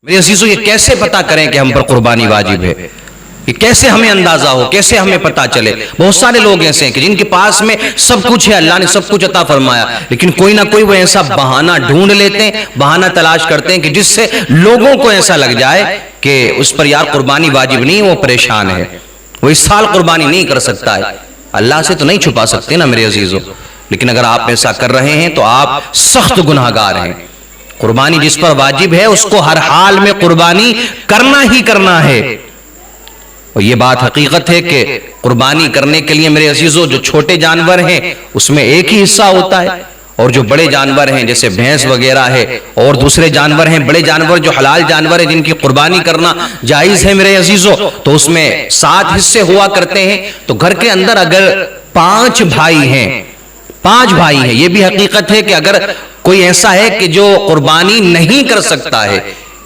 میرے عزیزو یہ کیسے پتا کریں کہ ہم پر قربانی واجب ہے؟ یہ کیسے ہمیں اندازہ ہو، کیسے ہمیں پتا چلے؟ بہت سارے لوگ ایسے ہیں کہ جن کے پاس میں سب کچھ ہے، اللہ نے سب کچھ عطا فرمایا، لیکن کوئی نہ کوئی وہ ایسا بہانہ ڈھونڈ لیتے ہیں، بہانہ تلاش کرتے ہیں کہ جس سے لوگوں کو ایسا لگ جائے کہ اس پر یار قربانی واجب نہیں، وہ پریشان ہے، وہ اس سال قربانی نہیں کر سکتا ہے۔ اللہ سے تو نہیں چھپا سکتے نا میرے عزیزو، لیکن اگر آپ ایسا کر رہے ہیں تو آپ سخت گناہگار ہیں۔ قربانی جس پر واجب ہے اس کو ہر حال میں قربانی کرنا ہی کرنا ہے۔ اور یہ بات حقیقت ہے کہ قربانی کرنے کے لیے میرے عزیزو جو چھوٹے جانور ہیں اس میں ایک ہی حصہ ہوتا ہے، اور جو بڑے جانور ہیں جیسے بھینس وغیرہ ہے اور دوسرے جانور ہیں، بڑے جانور جو حلال جانور ہیں جن کی قربانی کرنا جائز ہے میرے عزیزو، تو اس میں 7 حصے ہوا کرتے ہیں۔ تو گھر کے اندر اگر 5 بھائی ہیں، یہ بھی حقیقت ہے کہ اگر کوئی ایسا ہے کہ جو قربانی نہیں کر سکتا ہے،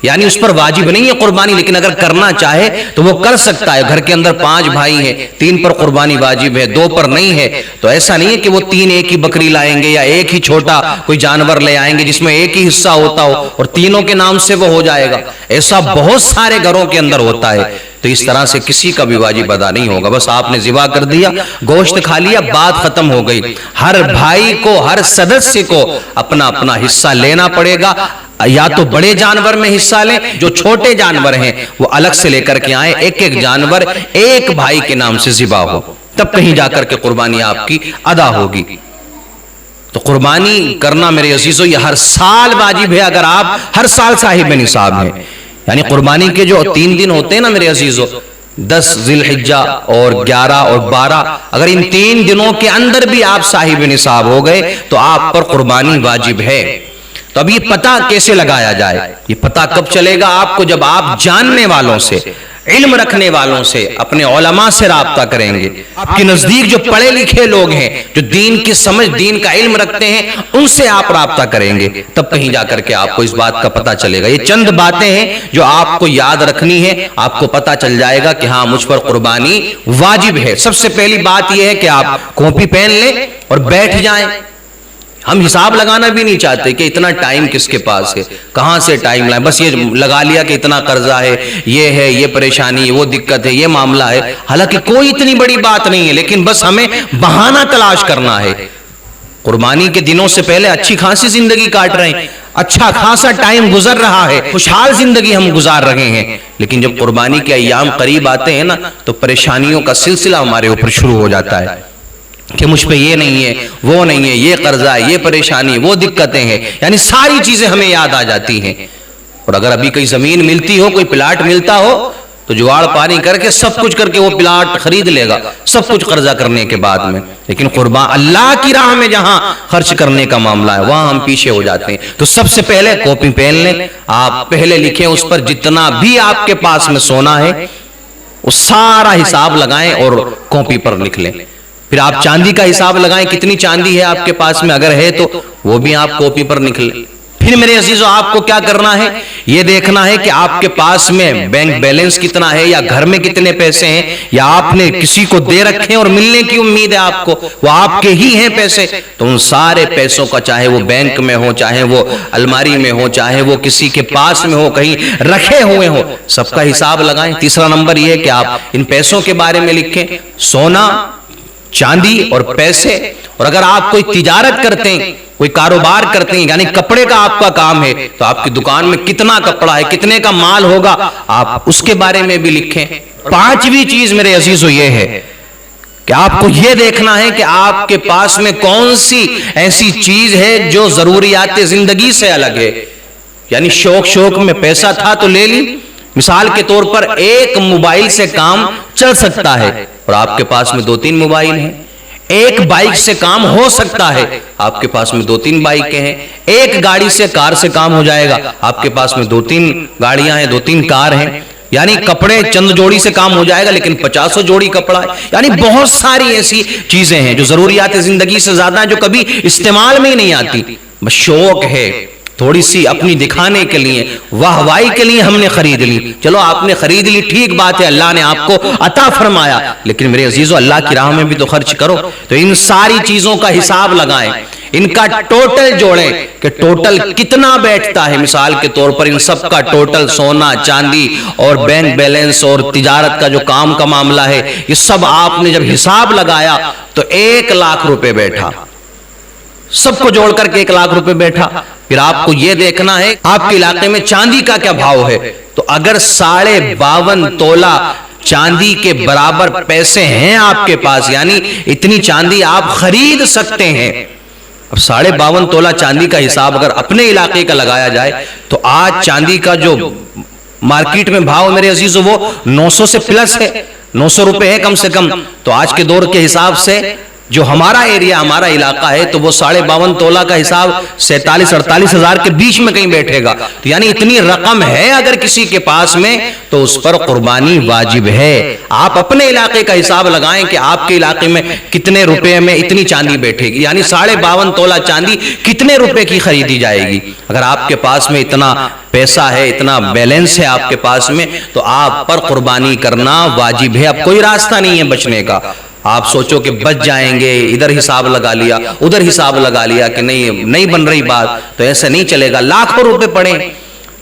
یعنی اس پر واجب نہیں ہے قربانی، لیکن اگر کرنا چاہے تو وہ کر سکتا ہے۔ گھر کے اندر 5 بھائی ہیں، 3 پر قربانی واجب ہے، 2 پر نہیں ہے، تو ایسا نہیں ہے کہ وہ 3 ایک ہی بکری لائیں گے یا ایک ہی چھوٹا کوئی جانور لے آئیں گے جس میں ایک ہی حصہ ہوتا ہو اور تینوں کے نام سے وہ ہو جائے گا۔ ایسا بہت سارے گھروں کے اندر ہوتا ہے، تو اس طرح سے کسی کا بھی واجب ادا نہیں ہوگا۔ بس آپ نے ذبح کر دیا، گوشت کھا لیا، بات ختم ہو گئی۔ ہر بھائی کو، ہر سدسیہ کو اپنا اپنا حصہ لینا پڑے گا، یا تو بڑے جانور میں حصہ لیں، جو چھوٹے جانور ہیں وہ الگ سے لے کر کے آئیں، ایک ایک جانور ایک بھائی کے نام سے ذبح ہو، تب کہیں جا کر کے قربانی آپ کی ادا ہوگی۔ تو قربانی کرنا میرے عزیزو یہ ہر سال واجب ہے، اگر آپ ہر سال صاحب نصاب ہیں۔ یعنی قربانی کے جو 3 دن ہوتے ہیں نا میرے عزیزو، 10 ذی الحجہ اور 11 اور 12، اگر ان 3 دنوں کے اندر بھی آپ صاحب نصاب ہو گئے تو آپ پر قربانی واجب ہے۔ تو اب یہ پتہ کیسے لگایا جائے؟ یہ پتہ کب چلے گا آپ کو؟ جب آپ جاننے والوں سے، علم رکھنے والوں سے، اپنے علماء سے رابطہ کریں گے۔ آپ کے نزدیک جو پڑھے لکھے لوگ ہیں، جو دین کی سمجھ، دین کا علم رکھتے ہیں، ان سے آپ رابطہ کریں گے، تب کہیں جا کر کے آپ کو اس بات کا پتہ چلے گا۔ یہ چند باتیں ہیں جو آپ کو یاد رکھنی ہے، آپ کو پتہ چل جائے گا کہ ہاں مجھ پر قربانی واجب ہے۔ سب سے پہلی بات یہ ہے کہ آپ کاپی پین لیں اور بیٹھ جائیں۔ ہم حساب لگانا بھی نہیں چاہتے کہ اتنا ٹائم کس کے پاس ہے، کہاں سے ٹائم لائیں، بس یہ لگا لیا کہ اتنا قرضہ ہے، یہ پریشانی ہے، وہ دقت ہے، یہ معاملہ ہے۔ حالانکہ کوئی اتنی بڑی بات نہیں ہے، لیکن بس ہمیں بہانہ تلاش کرنا ہے۔ قربانی کے دنوں سے پہلے اچھی خاصی زندگی کاٹ رہے ہیں، اچھا خاصا ٹائم گزر رہا ہے، خوشحال زندگی ہم گزار رہے ہیں، لیکن جب قربانی کے ایام قریب آتے ہیں نا تو پریشانیوں کا سلسلہ ہمارے اوپر شروع ہو جاتا ہے کہ مجھ پہ یہ نہیں ہے، وہ نہیں ہے، یہ قرضہ ہے، یہ پریشانی، وہ دقتیں ہیں، یعنی ساری چیزیں ہمیں یاد آ جاتی ہیں۔ اور اگر ابھی کوئی زمین ملتی ہو، کوئی پلاٹ ملتا ہو، تو جوار پانی کر کے سب کچھ کر کے وہ پلاٹ خرید لے گا، سب کچھ قرضہ کرنے کے بعد میں۔ لیکن قربان اللہ کی راہ میں جہاں خرچ کرنے کا معاملہ ہے وہاں ہم پیچھے ہو جاتے ہیں۔ تو سب سے پہلے کاپی پین لیں، آپ پہلے لکھیں اس پر جتنا بھی آپ کے پاس میں سونا ہے وہ سارا حساب لگائیں اور کاپی پر لکھ لیں۔ پھر آپ چاندی کا حساب لگائیں، کتنی چاندی ہے آپ کے پاس میں، اگر ہے تو وہ بھی آپ کاپی پر لکھ لیں۔ پھر میرے عزیزو آپ کو کیا کرنا ہے؟ یہ دیکھنا ہے کہ آپ کے پاس میں بینک بیلنس کتنا ہے، یا گھر میں کتنے پیسے ہیں، یا آپ نے کسی کو دے رکھے اور ملنے کی امید ہے آپ کو، وہ آپ کے ہی ہیں پیسے، تو ان سارے پیسوں کا، چاہے وہ بینک میں ہو، چاہے وہ الماری میں ہو، چاہے وہ کسی کے پاس میں ہو، کہیں رکھے ہوئے ہو، سب کا حساب لگائیں۔ تیسرا نمبر یہ ہے کہ آپ ان پیسوں کے بارے میں لکھیں، سونا، چاندی اور پیسے۔ اور اگر آپ کوئی تجارت کرتے ہیں، کوئی کاروبار کرتے ہیں، یعنی کپڑے کا آپ کا کام ہے، تو آپ کی دکان میں کتنا کپڑا ہے، کتنے کا مال ہوگا، آپ اس کے بارے میں بھی لکھیں۔ 5ویں چیز میرے عزیزو یہ ہے کہ آپ کو یہ دیکھنا ہے کہ آپ کے پاس میں کون سی ایسی چیز ہے جو ضروریات زندگی سے الگ ہے۔ یعنی شوق میں پیسہ تھا تو لے لی، مثال کے طور پر ایک موبائل سے کام چل سکتا ہے اور آپ کے پاس میں 2-3 موبائل ہیں۔ ایک بائک سے کام ہو سکتا ہے، آپ کے پاس میں 2-3 بائکیں ہیں۔ ایک گاڑی سے، کار سے کام ہو جائے گا، آپ کے پاس میں 2-3 گاڑیاں ہیں، 2-3 کار ہیں۔ یعنی کپڑے چند جوڑی سے کام ہو جائے گا، لیکن 50 جوڑی کپڑا ہے۔ یعنی بہت ساری ایسی چیزیں ہیں جو ضروریات زندگی سے زیادہ ہیں، جو کبھی استعمال میں ہی نہیں آتی، بس شوق ہے، تھوڑی سی اپنی دکھانے کے لیے، واہوائی کے لیے ہم نے خرید لی۔ چلو آپ نے خرید لی، ٹھیک بات ہے، اللہ نے آپ کو عطا فرمایا، لیکن میرے عزیزو اللہ کی راہ میں بھی تو خرچ کرو۔ تو ان ساری چیزوں کا حساب لگائیں، ان کا ٹوٹل جوڑیں کہ ٹوٹل کتنا بیٹھتا ہے. مثال کے طور پر ان سب کا ٹوٹل سونا چاندی اور بینک بیلنس اور تجارت کا جو کام کا معاملہ ہے, یہ سب آپ نے جب حساب لگایا تو 1 لاکھ روپے بیٹھا. سب کو جوڑ کر کے 1 لاکھ روپے بیٹھا. پھر آپ کو یہ دیکھنا ہے آپ کے علاقے میں چاندی کا کیا بھاؤ ہے. تو اگر 52.5 تولہ چاندی کے برابر پیسے ہیں آپ کے پاس, یعنی اتنی چاندی آپ خرید سکتے ہیں. اب 52.5 تولہ چاندی کا حساب اگر اپنے علاقے کا لگایا جائے تو آج چاندی کا جو مارکیٹ میں بھاؤ میرے عزیزو وہ 900 سے پلس ہے, 900 روپے ہے کم سے کم. تو آج کے دور کے حساب سے جو ہمارا ایریا ہمارا علاقہ ہے تو وہ 52.5 تولہ کا حساب 47-48 ہزار کے بیچ میں کہیں بیٹھے گا. تو یعنی اتنی رقم ہے اگر کسی کے پاس میں تو اس پر قربانی واجب ہے. آپ اپنے علاقے کا حساب لگائیں کہ آپ کے علاقے میں کتنے روپے میں اتنی چاندی بیٹھے گی, یعنی 52.5 تولہ چاندی کتنے روپے کی خریدی جائے گی. اگر آپ کے پاس میں اتنا پیسہ ہے, اتنا بیلنس ہے آپ کے پاس میں, تو آپ پر قربانی کرنا واجب ہے. اب کوئی راستہ نہیں ہے بچنے کا. آپ سوچو کہ بچ جائیں گے, ادھر حساب لگا لیا ادھر حساب لگا لیا کہ نہیں بن رہی بات, تو ایسے نہیں چلے گا. لاکھوں روپے پڑیں,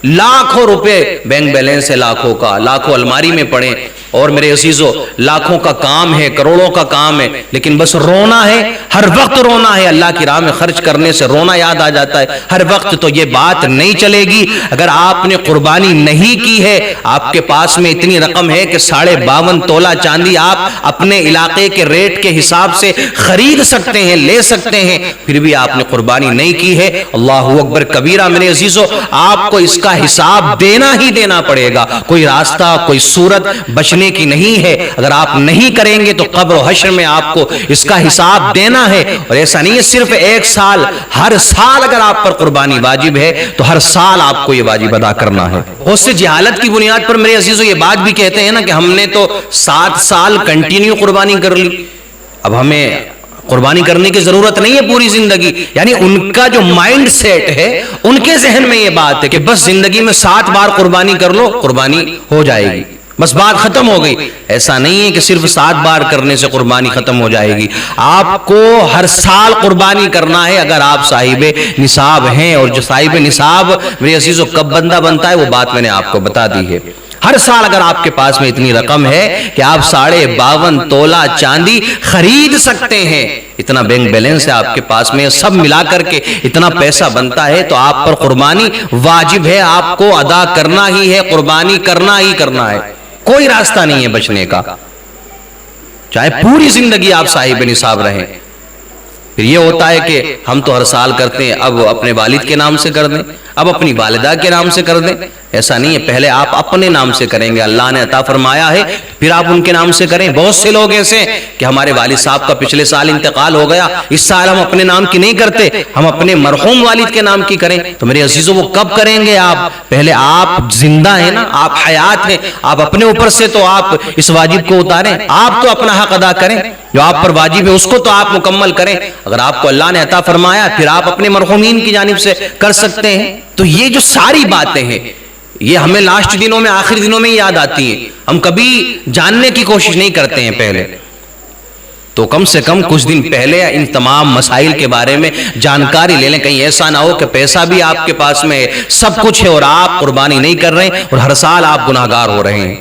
لاکھوں روپے بینک بیلنس ہے, لاکھوں کا, لاکھوں الماری میں پڑیں, اور میرے عزیزو لاکھوں کا کام ہے, کروڑوں کا کام ہے, لیکن بس رونا ہے, ہر وقت رونا ہے. اللہ کی راہ میں خرچ کرنے سے رونا یاد آ جاتا ہے ہر وقت. تو یہ بات نہیں چلے گی. اگر آپ نے قربانی نہیں کی ہے, آپ کے پاس میں اتنی رقم ہے کہ 52.5 تولہ چاندی آپ اپنے علاقے کے ریٹ کے حساب سے خرید سکتے ہیں, لے سکتے ہیں, پھر بھی آپ نے قربانی نہیں کی ہے, اللہ اکبر کبیرہ. میرے عزیزو آپ کو اس کا حساب دینا ہی دینا پڑے گا. کوئی راستہ کوئی صورت بچنے کی نہیں ہے. اگر آپ نہیں کریں گے تو قبر و حشر میں آپ کو اس کا حساب دینا ہے. اور ایسا نہیں ہے صرف 1 سال, ہر سال اگر آپ پر قربانی واجب ہے تو ہر سال آپ کو یہ واجب ادا کرنا ہے. اس سے جہالت کی بنیاد پر میرے عزیزو یہ بات بھی کہتے ہیں نا کہ ہم نے تو 7 سال کنٹینیو قربانی کر لی, اب ہمیں قربانی کرنے کی ضرورت نہیں ہے پوری زندگی. یعنی ان کا جو مائنڈ سیٹ ہے, ان کے ذہن میں یہ بات ہے کہ بس زندگی میں 7 بار قربانی کر لو, قربانی ہو جائے گی, بس بات ختم ہو گئی. ایسا نہیں ہے کہ صرف 7 بار کرنے سے قربانی ختم ہو جائے گی. آپ کو ہر سال قربانی کرنا ہے اگر آپ صاحب نصاب ہیں. اور جو صاحب نصاب میرے عزیزو کب بندہ بنتا ہے وہ بات میں نے آپ کو بتا دی ہے. ہر سال اگر آپ کے پاس میں اتنی رقم ہے کہ آپ 52.5 تولہ چاندی خرید سکتے ہیں, اتنا بینک بیلنس ہے آپ کے پاس میں, سب ملا کر کے اتنا پیسہ بنتا ہے, تو آپ پر قربانی واجب ہے, آپ کو ادا کرنا ہی ہے, قربانی کرنا ہی کرنا ہے. کوئی راستہ نہیں ہے بچنے کا, چاہے پوری زندگی آپ صاحب نصاب رہیں. پھر یہ ہوتا ہے کہ ہم تو ہر سال کرتے ہیں, اب اپنے والد کے نام سے کر دیں, اب اپنی والدہ کے نام سے کر دیں. ایسا نہیں ہے, پہلے آپ اپنے نام سے کریں گے, اللہ نے عطا فرمایا ہے, پھر آپ ان کے نام سے کریں. بہت سے لوگ ایسے کہ ہمارے والد صاحب کا پچھلے سال انتقال ہو گیا, اس سال ہم اپنے نام کی نہیں کرتے, ہم اپنے مرحوم والد کے نام کی کریں. تو میرے عزیزوں وہ کب کریں گے آپ؟ پہلے آپ زندہ ہیں نا, آپ حیات ہیں, آپ اپنے اوپر سے تو آپ اس واجب کو اتاریں, آپ تو اپنا حق ادا کریں, جو آپ پر واجب ہے اس کو تو آپ مکمل کریں. اگر آپ کو اللہ نے عطا فرمایا پھر آپ اپنے مرحومین کی جانب سے کر سکتے ہیں. تو یہ جو ساری باتیں ہیں یہ ہمیں لاسٹ دنوں میں, آخری دنوں میں یاد آتی ہیں, ہم کبھی جاننے کی کوشش نہیں کرتے ہیں پہلے. تو کم سے کم کچھ دن پہلے ان تمام مسائل کے بارے میں جانکاری لے لیں, کہیں ایسا نہ ہو کہ پیسہ بھی آپ کے پاس میں ہے, سب کچھ ہے, اور آپ قربانی نہیں کر رہے ہیں اور ہر سال آپ گناہگار ہو رہے ہیں.